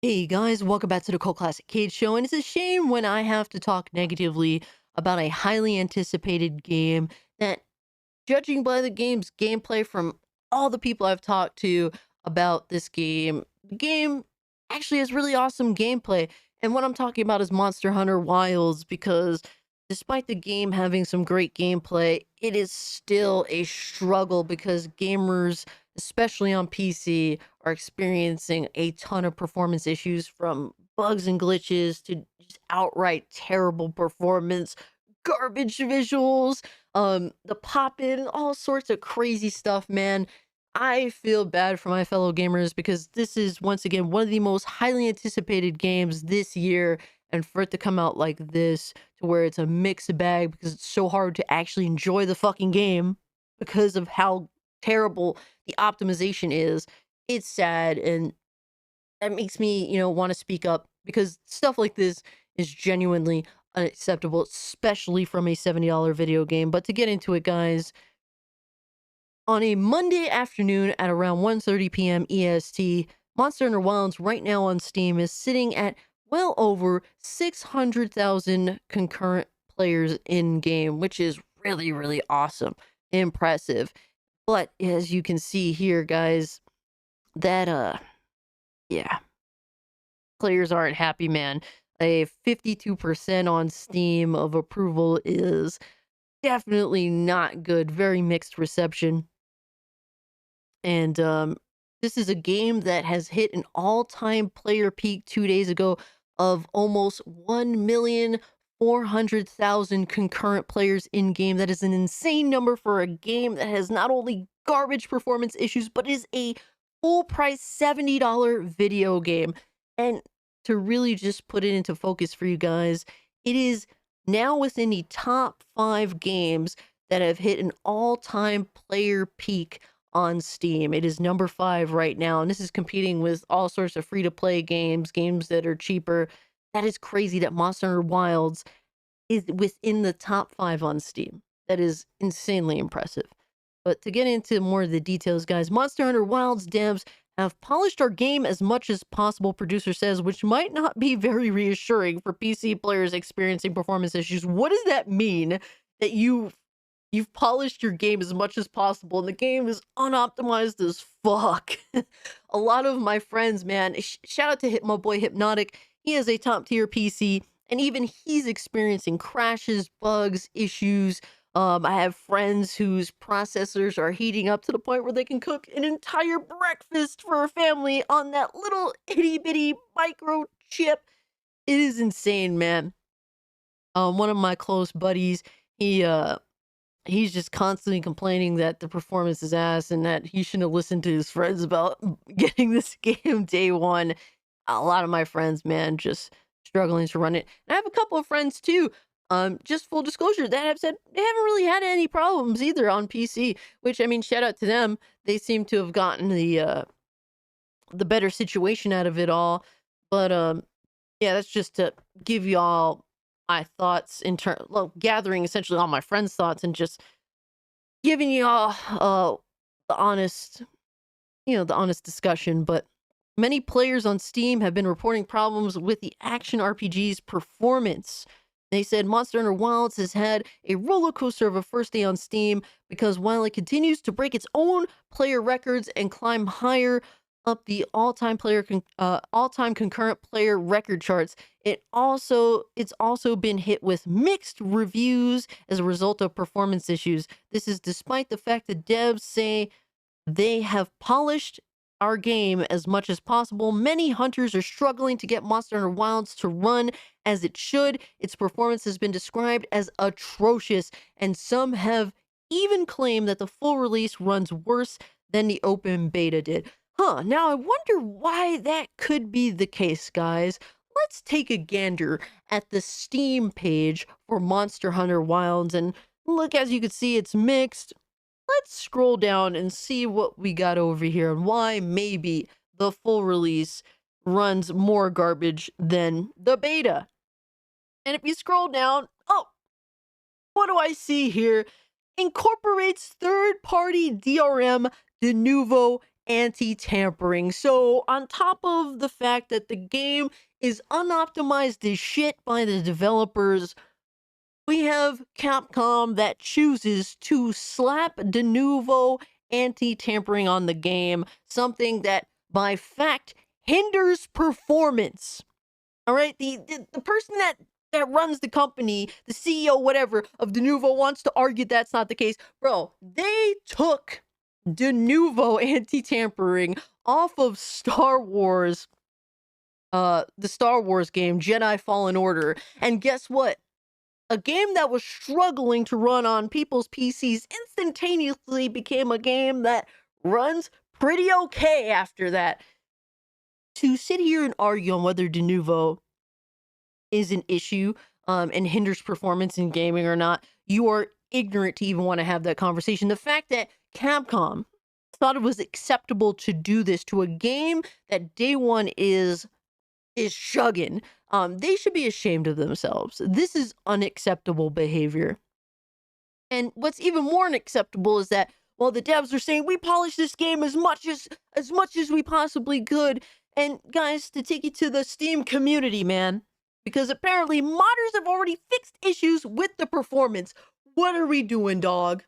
Hey guys, welcome back to the Cult Classic Cage Show, and it's a shame when I have to talk negatively about a highly anticipated game that, judging by the game's gameplay from all the people I've talked to about this game, the game actually has really awesome gameplay. And what I'm talking about is Monster Hunter Wilds, because despite the game having some great gameplay, it is still a struggle because gamers, especially on PC, are experiencing a ton of performance issues from bugs and glitches to just outright terrible performance, garbage visuals, the pop in, all sorts of crazy stuff, man. I feel bad for my fellow gamers because this is once again one of the most highly anticipated games this year, and for it to come out like this, to where it's a mixed bag because it's so hard to actually enjoy the fucking game because of how terrible the optimization is. It's sad, and that makes me, want to speak up because stuff like this is genuinely unacceptable, especially from a $70 video game. But to get into it, guys, on a Monday afternoon at around 1:30 p.m. EST, Monster Hunter Wilds right now on Steam is sitting at well over 600,000 concurrent players in game, which is really, really awesome, impressive. But as you can see here, guys, that yeah, players aren't happy, man. A 52% on Steam of approval is definitely not good. Very mixed reception. And this is a game that has hit an all-time player peak 2 days ago of almost 1,400,000 concurrent players in game. That is an insane number for a game that has not only garbage performance issues, but is a full price $70 video game. And to really just put it into focus for you guys, it is now within the top 5 games that have hit an all-time player peak on Steam. It is number 5 right now, and this is competing with all sorts of free-to-play games, games that are cheaper. That is crazy that Monster Hunter Wilds is within the top 5 on Steam. That is insanely impressive. But to get into more of the details, guys, Monster Hunter Wilds devs have polished our game as much as possible, producer says, which might not be very reassuring for PC players experiencing performance issues. What does that mean? That you've polished your game as much as possible, and the game is unoptimized as fuck. A lot of my friends, man, shout out to my boy Hypnotic. He has a top tier PC, and even he's experiencing crashes, bugs, issues. I have friends whose processors are heating up to the point where they can cook an entire breakfast for a family on that little itty bitty micro chip. It is insane, man. One of my close buddies, he he's just constantly complaining that the performance is ass and that he shouldn't have listened to his friends about getting this game day one. A lot of my friends, man, just struggling to run it. And I have a couple of friends too. Just full disclosure, that have said they haven't really had any problems either on PC. Which I mean, shout out to them. They seem to have gotten the better situation out of it all. But yeah, that's just to give y'all my thoughts in turn, well, gathering essentially all my friends' thoughts and just giving y'all the honest, the honest discussion. But many players on Steam have been reporting problems with the action RPG's performance. They said Monster Hunter Wilds has had a roller coaster of a first day on Steam because while it continues to break its own player records and climb higher up the all-time concurrent player record charts, it's also been hit with mixed reviews as a result of performance issues. This is despite the fact that devs say they have polished our game as much as possible. Many hunters are struggling to get Monster Hunter Wilds to run as it should. Its performance has been described as atrocious, and some have even claimed that the full release runs worse than the open beta did. Huh, now I wonder why that could be the case, guys. Let's take a gander at the Steam page for Monster Hunter Wilds, and look, as you can see, it's mixed. Let's scroll down and see what we got over here and why maybe the full release runs more garbage than the beta. And if you scroll down, oh, what do I see here? Incorporates third-party DRM Denuvo anti-tampering. So, on top of the fact that the game is unoptimized as shit by the developers, we have Capcom that chooses to slap Denuvo anti-tampering on the game, something that by fact hinders performance. All right, the person that runs the company, the CEO, whatever of Denuvo, wants to argue that's not the case. Bro, they took Denuvo anti-tampering off of Star Wars, the Star Wars game Jedi Fallen Order, and guess what? A game that was struggling to run on people's PCs instantaneously became a game that runs pretty okay after that. To sit here and argue on whether Denuvo is an issue and hinders performance in gaming or not, you are ignorant to even want to have that conversation. The fact that Capcom thought it was acceptable to do this to a game that day one is chugging, they should be ashamed of themselves. This is unacceptable behavior. And what's even more unacceptable is that while the devs are saying we polished this game as much as we possibly could, and guys, to take you to the Steam community, man, because apparently modders have already fixed issues with the performance. What are we doing, dog?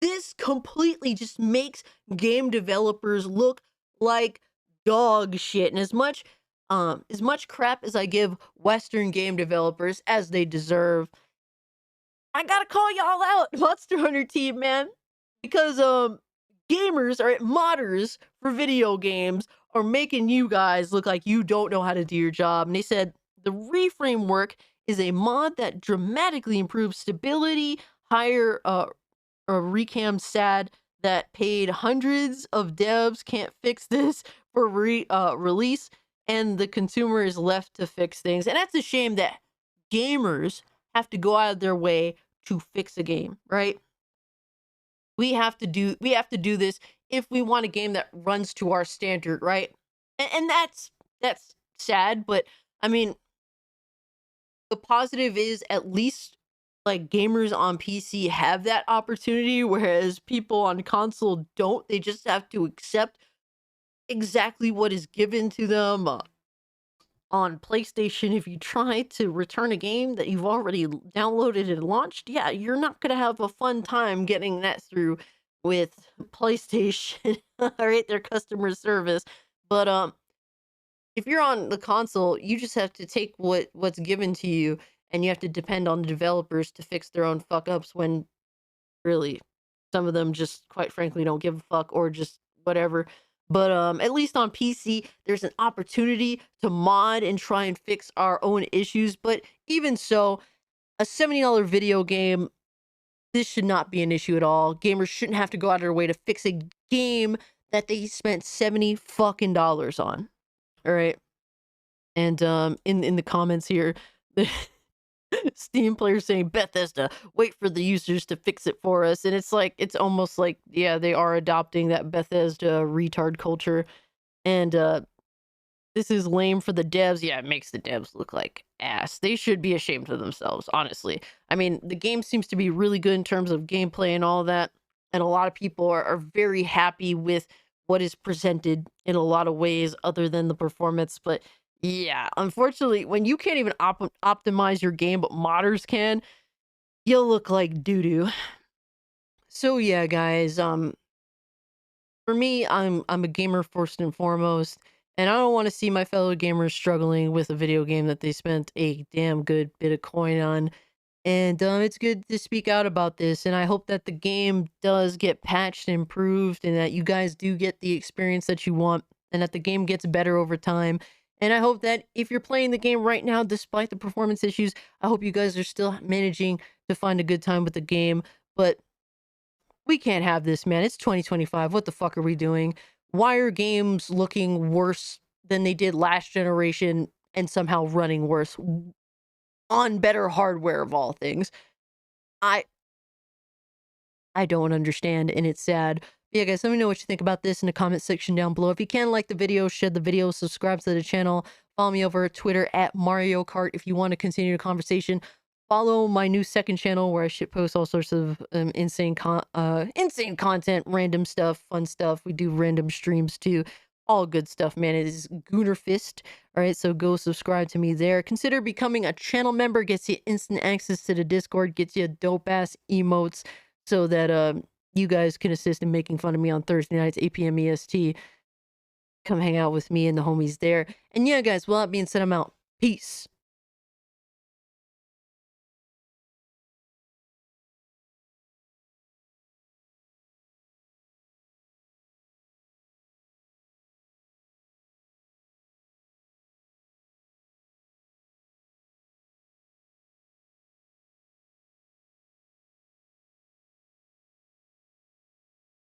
This completely just makes game developers look like dog shit. And as much crap as I give Western game developers, as they deserve, I gotta call y'all out, Monster Hunter team, man. Because gamers or modders for video games are making you guys look like you don't know how to do your job. And they said the reframework is a mod that dramatically improves stability, higher Recam sad that paid hundreds of devs can't fix this for release, and the consumer is left to fix things. And that's a shame that gamers have to go out of their way to fix a game, right? We have to do this if we want a game that runs to our standard, right? And that's sad, but I mean, the positive is at least like gamers on PC have that opportunity, whereas people on console don't. They just have to accept exactly what is given to them. On PlayStation, if you try to return a game that you've already downloaded and launched, yeah, you're not gonna have a fun time getting that through with PlayStation, all right, their customer service. But if you're on the console, you just have to take what's given to you, and you have to depend on the developers to fix their own fuck ups when really some of them just quite frankly don't give a fuck or just whatever. But at least on PC, there's an opportunity to mod and try and fix our own issues. But even so, a $70 video game, this should not be an issue at all. Gamers shouldn't have to go out of their way to fix a game that they spent $70 fucking dollars on. All right. And in the comments here, Steam players saying, Bethesda, wait for the users to fix it for us. And it's like, it's almost like, yeah, they are adopting that Bethesda retard culture. And this is lame for the devs. Yeah, it makes the devs look like ass. They should be ashamed of themselves, honestly. I mean, the game seems to be really good in terms of gameplay and all that. And a lot of people are very happy with what is presented in a lot of ways other than the performance. But yeah, unfortunately, when you can't even optimize your game, but modders can, you'll look like doo-doo. So yeah, guys, for me, I'm a gamer first and foremost, and I don't want to see my fellow gamers struggling with a video game that they spent a damn good bit of coin on. And it's good to speak out about this, and I hope that the game does get patched and improved, and that you guys do get the experience that you want, and that the game gets better over time. And I hope that if you're playing the game right now, despite the performance issues, I hope you guys are still managing to find a good time with the game. But we can't have this, man. It's 2025. What the fuck are we doing? Why are games looking worse than they did last generation and somehow running worse on better hardware of all things? I don't understand, and it's sad. Yeah, guys, let me know what you think about this in the comment section down below. If you can, like the video, share the video, subscribe to the channel, follow me over at Twitter at Mario Kart if you want to continue the conversation. follow my new second channel where I shit post all sorts of insane content, random stuff, fun stuff. We do random streams too. All good stuff, man. It is Goonerfist. All right, so go subscribe to me there. Consider becoming a channel member. Gets you instant access to the Discord. Gets you dope ass emotes so that you guys can assist in making fun of me on Thursday nights, 8 p.m. EST. Come hang out with me and the homies there. And yeah, guys, well, that being said, I'm out. Peace.